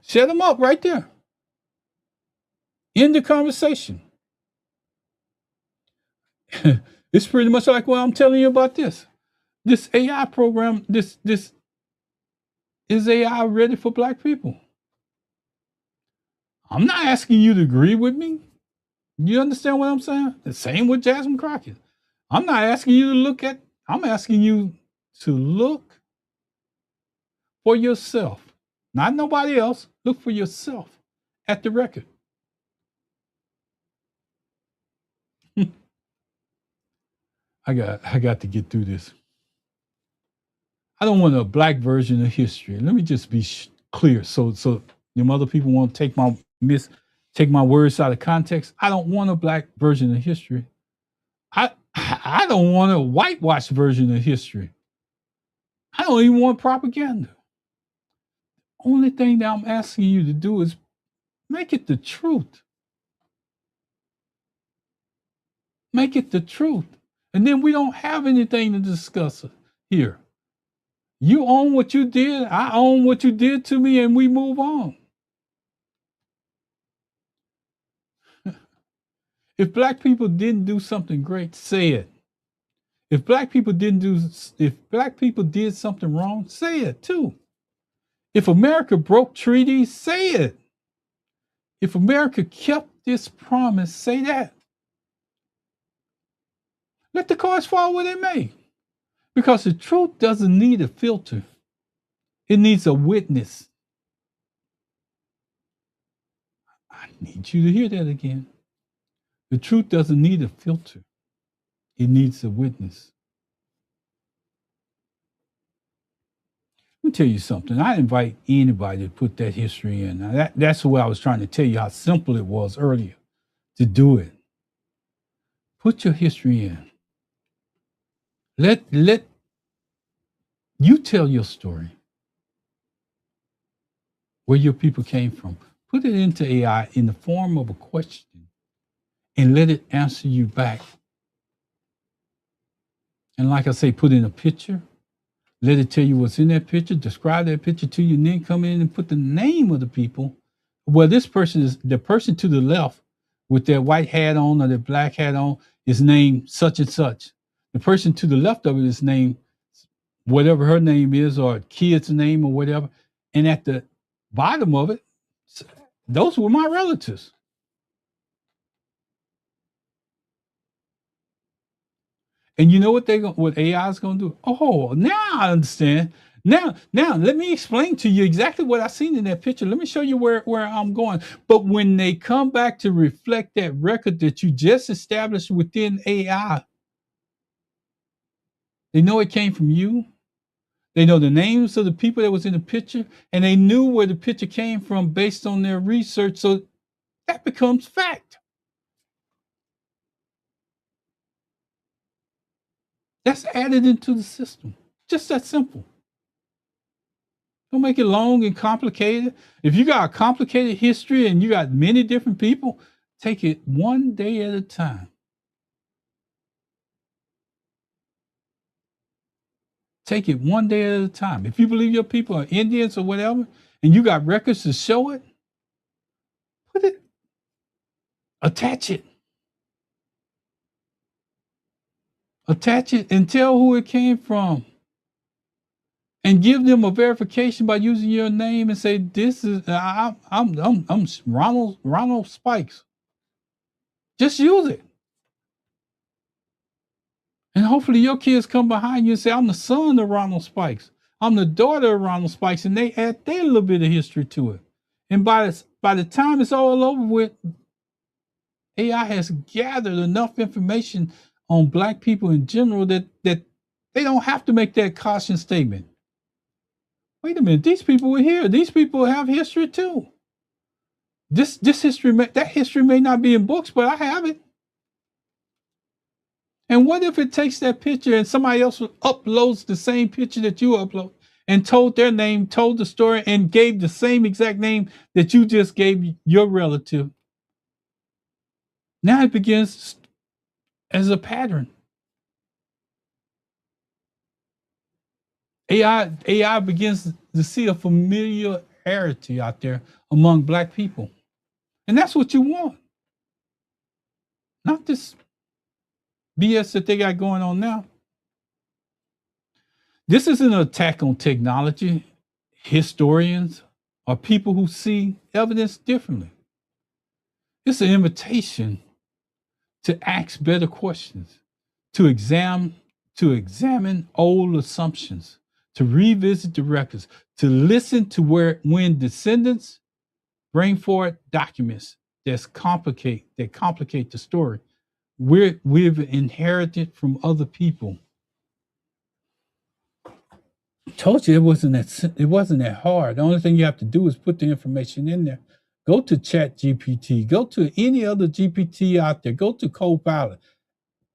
Set them up right there. End the conversation. It's pretty much like what I'm telling you about this. This AI program, this is AI ready for black people? I'm not asking you to agree with me. You understand what I'm saying? The same with Jasmine Crockett. I'm not asking you to look at, I'm asking you to look for yourself. Not nobody else. Look for yourself at the record. I got to get through this. I don't want a black version of history. Let me just be clear. So them other people want to take my words out of context. I don't want a black version of history. I don't want a whitewashed version of history. I don't even want propaganda. Only thing that I'm asking you to do is make it the truth. Make it the truth. And then we don't have anything to discuss here. You own what you did. I own what you did to me, and we move on. If black people didn't do something great, say it. If black people did something wrong, say it too. If America broke treaties, say it. If America kept this promise, say that. Let the cards fall where they may. Because the truth doesn't need a filter. It needs a witness. I need you to hear that again. The truth doesn't need a filter. It needs a witness. Let me tell you something. I invite anybody to put that history in. Now that's what I was trying to tell you how simple it was earlier to do it. Put your history in. Let you tell your story. Where your people came from. Put it into AI in the form of a question and let it answer you back. And like I say, put in a picture. Let it tell you what's in that picture, describe that picture to you, and then come in and put the name of the people. Well, this person is the person to the left with their white hat on or their black hat on is named such and such. The person to the left of it is named whatever her name is or kid's name or whatever. And at the bottom of it, those were my relatives. And you know what AI is going to do? Oh, now I understand. Now, let me explain to you exactly what I seen in that picture. Let me show you where I'm going. But when they come back to reflect that record that you just established within AI, they know it came from you. They know the names of the people that was in the picture, and they knew where the picture came from based on their research. So that becomes fact. That's added into the system. Just that simple. Don't make it long and complicated. If you got a complicated history and you got many different people, take it one day at a time. Take it one day at a time. If you believe your people are Indians or whatever, and you got records to show it, put it, attach it. Attach it and tell who it came from. And give them a verification by using your name and say, "This is I'm Ronald Spikes." Just use it. And hopefully your kids come behind you and say, "I'm the son of Ronald Spikes. I'm the daughter of Ronald Spikes," and they add their little bit of history to it. And by the time it's all over with, AI has gathered enough information on black people in general that they don't have to make that caution statement. Wait a minute, these people were here. These people have history too. This history, that history may not be in books, but I have it. And what if it takes that picture and somebody else uploads the same picture that you upload and told their name, told the story, and gave the same exact name that you just gave your relative? Now it begins as a pattern. AI begins to see a familiarity out there among Black people. And that's what you want. Not this BS that they got going on now. This isn't an attack on technology, historians, or people who see evidence differently. It's an invitation to ask better questions, to examine old assumptions, to revisit the records, to listen to when descendants bring forward documents that complicate the story we've inherited from other people. I told you it wasn't that hard. The only thing you have to do is put the information in there. Go to Chat GPT. Go to any other GPT out there. Go to Copilot.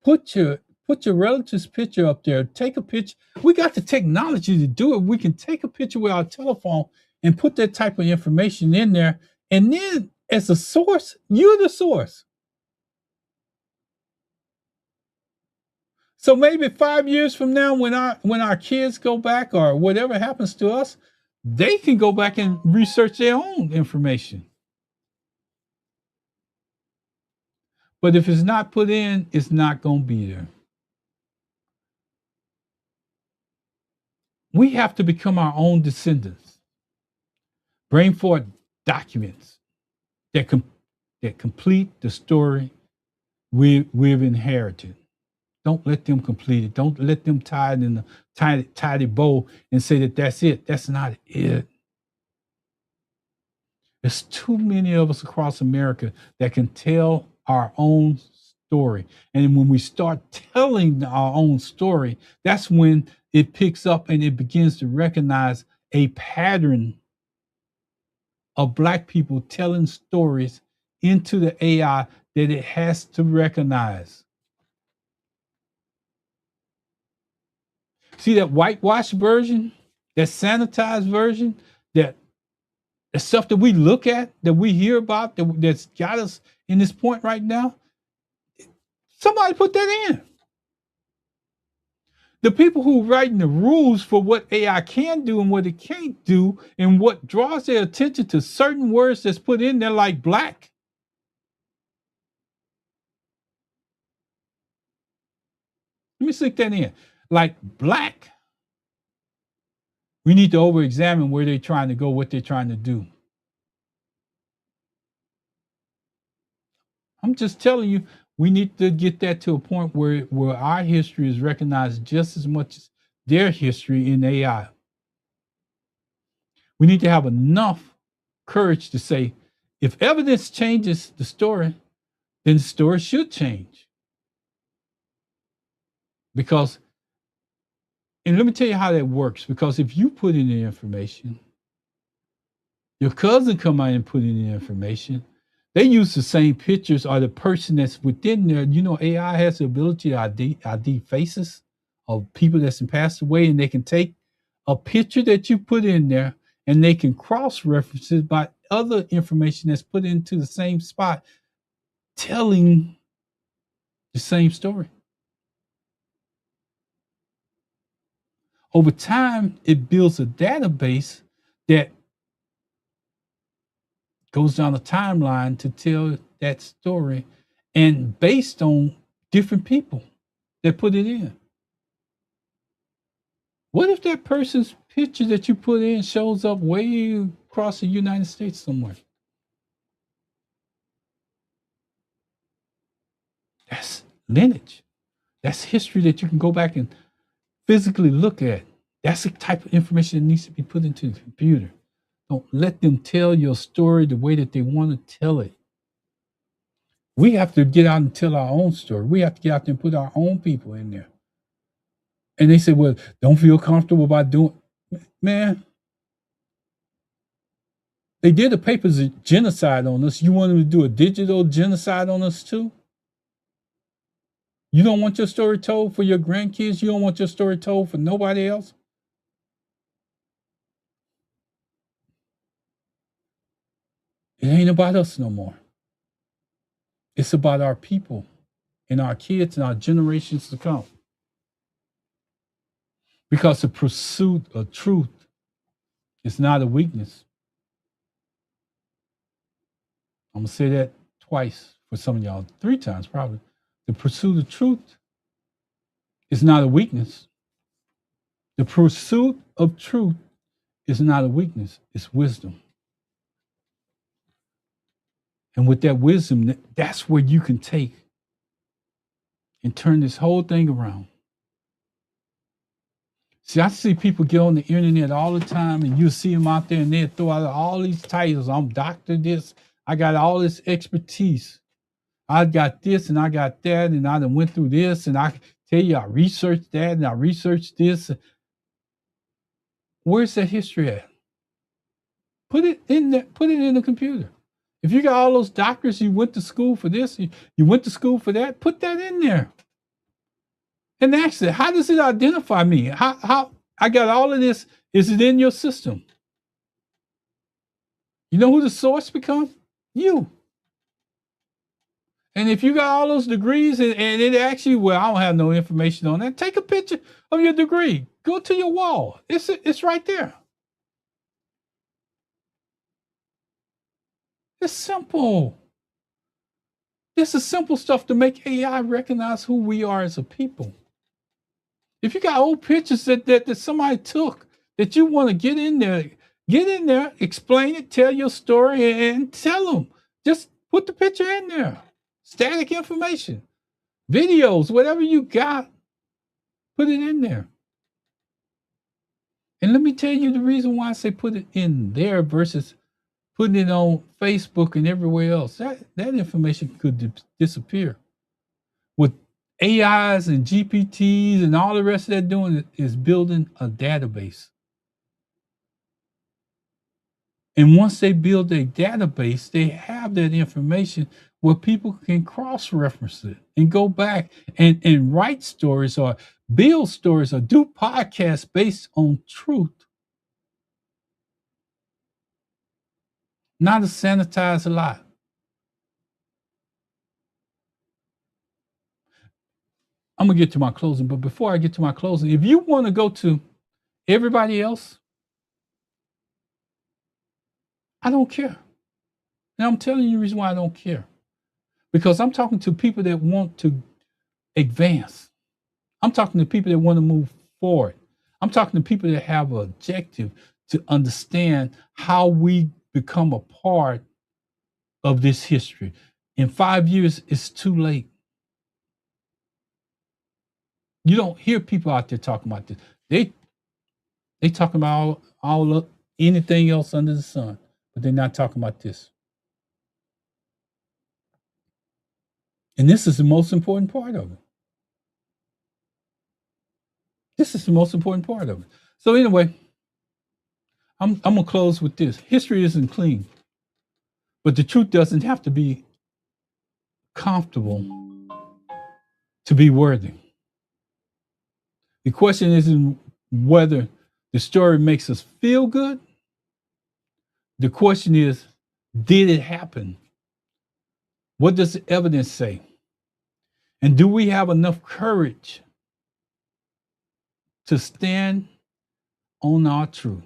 Put your relative's picture up there. Take a picture. We got the technology to do it. We can take a picture with our telephone and put that type of information in there. And then, as a source, you're the source. So maybe 5 years from now, when our kids go back or whatever happens to us, they can go back and research their own information. But if it's not put in, it's not going to be there. We have to become our own descendants. Bring forth documents that complete the story we've inherited. Don't let them complete it. Don't let them tie it in a tidy bow and say that that's it. That's not it. There's too many of us across America that can tell our own story. And when we start telling our own story, that's when it picks up and it begins to recognize a pattern of Black people telling stories into the AI that it has to recognize. See that whitewashed version, that sanitized version, that the stuff that we look at, that we hear about, that's got us in this point right now? Somebody put that in. The people who are writing the rules for what AI can do and what it can't do, and what draws their attention to certain words that's put in there, like Black. Let me stick that in. Like Black. We need to over-examine where they're trying to go, what they're trying to do. I'm just telling you, we need to get that to a point where our history is recognized just as much as their history in AI. We need to have enough courage to say, if evidence changes the story, then the story should change. Because, and let me tell you how that works, because if you put in the information, your cousin come out and put in the information, they use the same pictures or the person that's within there. You know, AI has the ability to ID faces of people that's passed away, and they can take a picture that you put in there and they can cross-reference it by other information that's put into the same spot, telling the same story. Over time, it builds a database that goes down a timeline to tell that story, and based on different people that put it in. What if that person's picture that you put in shows up way across the United States somewhere? That's lineage. That's history that you can go back and physically look at. That's the type of information that needs to be put into the computer. Don't let them tell your story the way that they want to tell it. We have to get out and tell our own story. We have to get out there and put our own people in there. And they say, well, don't feel comfortable about doing, man. They did a paper's genocide on us. You want them to do a digital genocide on us too? You don't want your story told for your grandkids? You don't want your story told for nobody else? It ain't about us no more. It's about our people and our kids and our generations to come. Because the pursuit of truth is not a weakness. I'm going to say that twice for some of y'all, 3 times probably. The pursuit of truth is not a weakness. The pursuit of truth is not a weakness, it's wisdom. And with that wisdom, that's where you can take and turn this whole thing around. See, I see people get on the internet all the time, and you see them out there, and they throw out all these titles. I'm doctor this. I got all this expertise. I got this, and I got that, and I done went through this, and I tell you, I researched that, and I researched this. Where's that history at? Put it in there. Put it in the computer. If you got all those doctors, you went to school for this, you went to school for that. Put that in there. And actually, how does it identify me? How I got all of this? Is it in your system? You know who the source becomes? You. And if you got all those degrees and it actually, well, I don't have no information on that, take a picture of your degree. Go to your wall. It's right there. It's simple. This is simple stuff to make AI recognize who we are as a people. If you got old pictures that somebody took that you want to get in there, explain it, tell your story, and tell them. Just put the picture in there. Static information, videos, whatever you got, put it in there. And let me tell you the reason why I say put it in there versus putting it on Facebook and everywhere else. That information could disappear. What AIs and GPTs and all the rest of that doing is building a database. And once they build a database, they have that information where people can cross-reference it and go back and write stories or build stories or do podcasts based on truth. Not a sanitized lie. I'm gonna get to my closing, but before I get to my closing, if you want to go to everybody else, I don't care. And I'm telling you the reason why I don't care. Because I'm talking to people that want to advance. I'm talking to people that want to move forward. I'm talking to people that have an objective to understand how we become a part of this history. In 5 years, it's too late. You don't hear people out there talking about this. They talking about all anything else under the sun, but they're not talking about this. And this is the most important part of it. This is the most important part of it. So anyway, I'm gonna close with this. History isn't clean, but the truth doesn't have to be comfortable to be worthy. The question isn't whether the story makes us feel good. The question is, did it happen? What does the evidence say? And do we have enough courage to stand on our truth?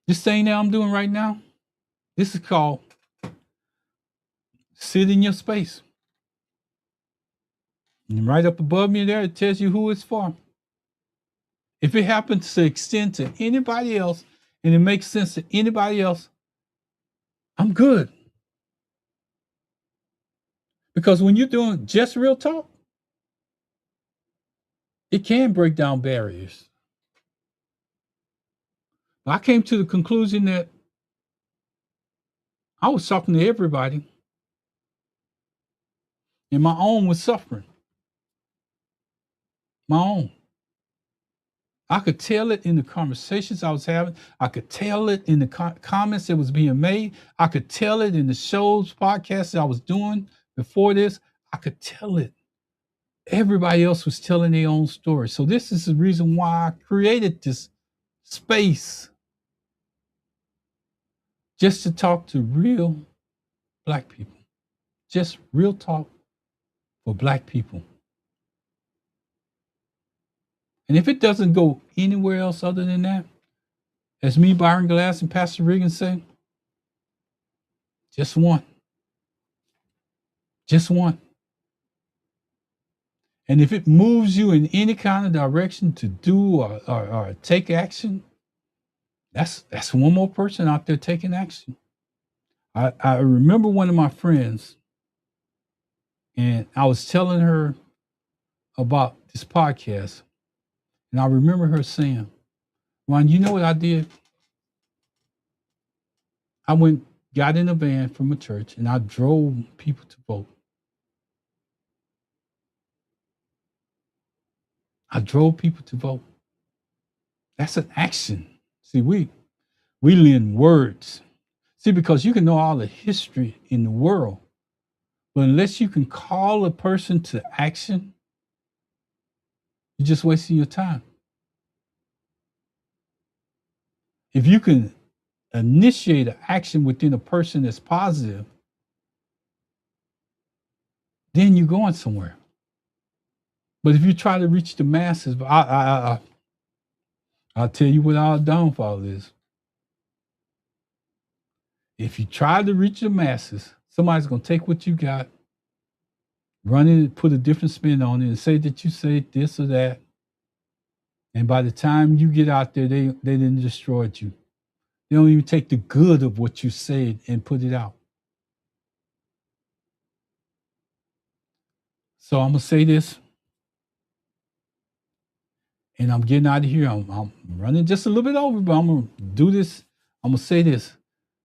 This thing that I'm doing right now, this is called sit in your space. And right up above me there, it tells you who it's for. If it happens to extend to anybody else and it makes sense to anybody else, I'm good. Because when you're doing just real talk, it can break down barriers. But I came to the conclusion that I was talking to everybody, and my own was suffering. My own. I could tell it in the conversations I was having. I could tell it in the comments that was being made. I could tell it in the shows, podcasts that I was doing before this. I could tell it. Everybody else was telling their own story. So this is the reason why I created this space, just to talk to real Black people. Just real talk for Black people. And if it doesn't go anywhere else other than that, as me, Byron Glass, and Pastor Regan say, just one. Just one. And if it moves you in any kind of direction to do or take action, that's one more person out there taking action. I remember one of my friends, and I was telling her about this podcast, and I remember her saying, Ron, you know what I did? I got in a van from a church, and I drove people to vote. I drove people to vote. That's an action. See, we lend words. See, because you can know all the history in the world, but unless you can call a person to action, you're just wasting your time. If you can initiate an action within a person that's positive, then you're going somewhere. But if you try to reach the masses, I'll tell you what our downfall is. If you try to reach the masses, somebody's going to take what you got, run it, put a different spin on it, and say that you say this or that. And by the time you get out there, they didn't destroy you. They don't even take the good of what you said and put it out. So I'm going to say this, and I'm getting out of here. I'm running just a little bit over, but I'm going to do this. I'm going to say this.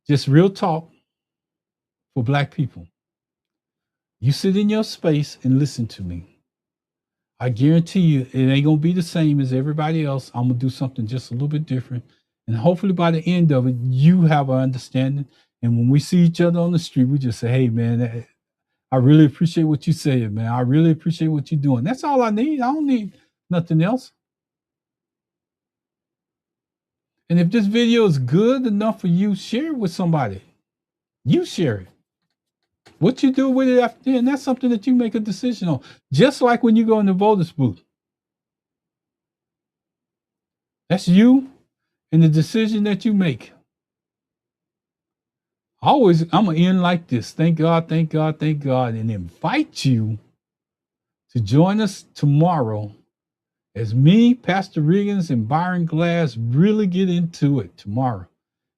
Just real talk for Black people. You sit in your space and listen to me. I guarantee you it ain't going to be the same as everybody else. I'm going to do something just a little bit different. And hopefully by the end of it, you have an understanding. And when we see each other on the street, we just say, hey, man, I really appreciate what you said, man. I really appreciate what you're doing. That's all I need. I don't need nothing else. And if this video is good enough for you, share it with somebody. You share it. What you do with it after then, that's something that you make a decision on. Just like when you go in the voters booth. That's you and the decision that you make. I'm going to end like this. Thank God, thank God, thank God. And invite you to join us tomorrow as me, Pastor Riggins, and Byron Glass really get into it tomorrow.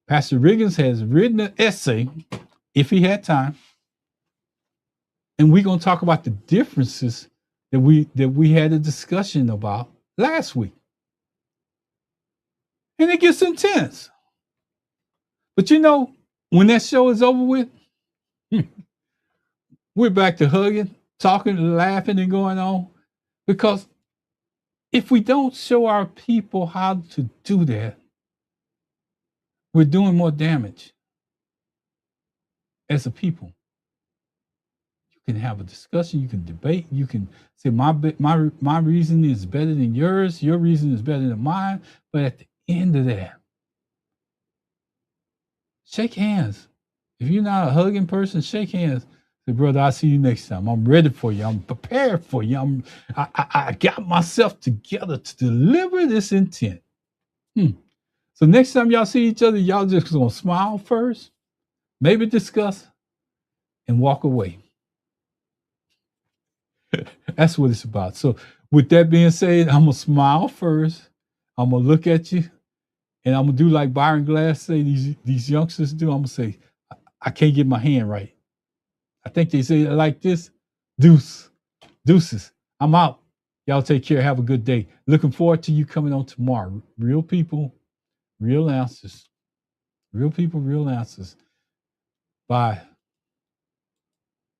Pastor Riggins has written an essay, if he had time, and we're going to talk about the differences that we had a discussion about last week. And it gets intense. But you know, when that show is over with, we're back to hugging, talking, laughing, and going on. Because if we don't show our people how to do that, we're doing more damage as a people. You can have a discussion, you can debate, you can say my reason is better than yours, your reason is better than mine. But at the end of that, shake hands. If you're not a hugging person, shake hands. Say, brother, I'll see you next time. I'm ready for you. I'm prepared for you. I got myself together to deliver this intent. So next time y'all see each other, y'all just gonna smile first, maybe discuss, and walk away. That's what it's about. So with that being said, I'm gonna smile first. I'm gonna look at you, and I'm gonna do like Byron Glass say these youngsters do. I'm gonna say, I can't get my hand right. I think they say it like this: deuces. I'm out. Y'all take care. Have a good day. Looking forward to you coming on tomorrow. Real people, real answers. Real people, real answers. Bye.